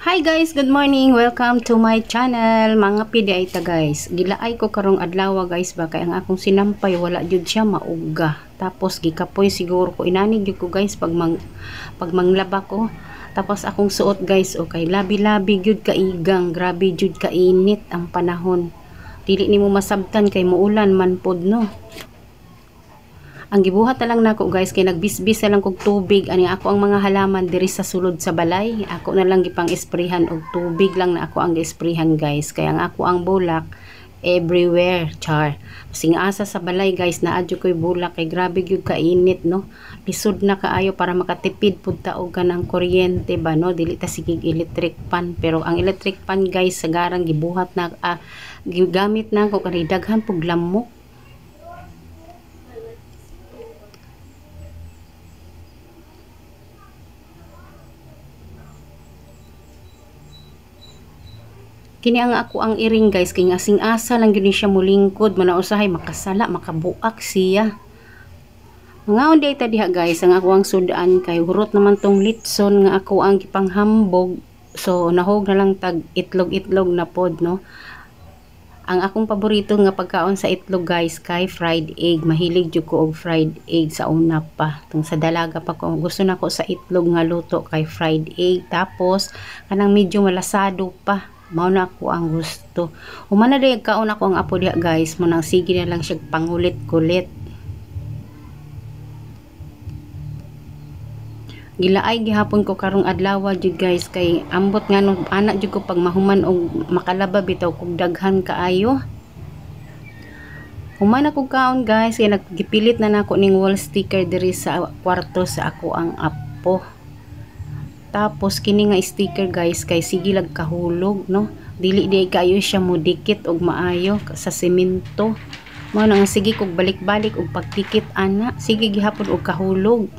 Hi guys, good morning. Welcome to my channel. Mga pidi ay ta guys. Gilaay ko karong adlaw guys ba kay ang akong sinampay wala jud siya mauga. Tapos gikapoy siguro ko inanig jud ko guys pag manglaba ko. Tapos akong suot guys okay labi-labi jud kaigang, grabe jud kainit ang panahon. Dili nimo masabtan kay muulan man pod no. Ang gibuhat na lang nako guys kay nagbisbis na lang kog tubig ani ako ang mga halaman diri sa sulod sa balay. Ako na lang gipang esprehan og tubig lang na ako ang esprehan guys. Kaya ang ako ang bulak everywhere char. Sing asa sa balay guys naadyo koy bulak kay grabe gyud kainit no. Lisod na kaayo para makatipid pud ta og kanang kuryente ba no. Dili ta sigig electric pan pero ang electric pan guys sagarang gibuhat na gigamit na ko kay daghan pug lamok. Kini ang ako ang iring guys kay asing asa lang gyud siya mulingkod manausahay makasala makabuak siya. Mga unday ta diha guys ang ako ang sudan kay hurot naman tong litson nga ako ang gipanghambog so nahog na lang tag itlog na pod no. Ang akong paborito nga pagkaon sa itlog guys kay fried egg. Mahilig jud ko og fried egg sa una pa. Tung sa dalaga pa ko gusto nako sa itlog nga luto kay fried egg tapos kanang medyo malasado pa. Mao na ako ang gusto. Humana day kaon ako ang apo diha guys, mo nang sige na lang siya pangulit-kulit. Gilaay gihapon ko karong adlaw jud guys kay ambot nga no anak jud ko pag mahuman og makalaba bitaw kog daghan kaayo. Humana ko kaon guys kay naggipilit na nako ning wall sticker diri sa kwarto sa ako ang apo. Tapos kini nga sticker guys kay sige lag kahulog no. Dili di kayo siya mo dikit og maayo sa semento. Mao nang sige kog balik-balik og pagdikit ana, sige gihapon og kahulog.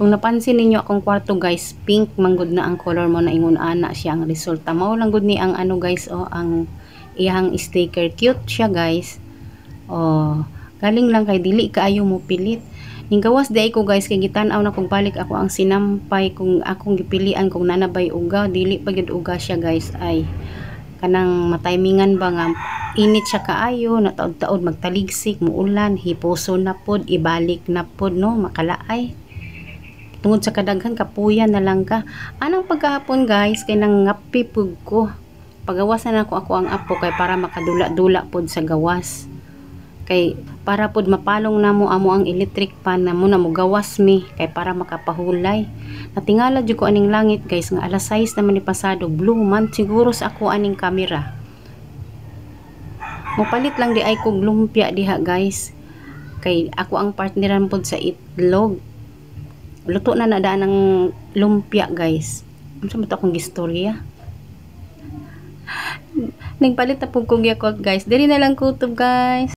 Kung napansin ninyo akong kwarto guys, pink manggod na ang color mo na ingon ana siya ang resulta. Mao lang gud ni ang ano guys ang iyang sticker. Cute siya guys. Galing lang kay dili kaayo mo pilit. Ning gawas day ko guys kay gitan-aw na kog balik ako ang sinampay kung akong gipilian kung nanabay uga, dili pa gyud uga siya guys ay kanang matimingan ba nga init siya kaayo na taod-taod magtaligsik muulan hiposo na pod ibalik na pod no makalaay. Tungod sa kadaghan kapuyan na lang ka. Anang pagkahapon guys kay nangapi pug ko. Pagawas na ako ang apo kay para makadula-dula pod sa gawas. Kay para pod mapalong namo amo ang electric pan namo na mo gawas mi kay para makapahulay. Natingala jud ko aning langit guys nga alas 6 naman ni pasado blue man siguro sa ako aning kamera. Mopalit lang di ay kog lumpia diha guys. Kay ako ang partneran pod sa itlog. Luto na nadaan ng lumpia guys. Ano sa akong gistorya? Nagpalit na po kong yakot guys. Dili na lang kutob guys.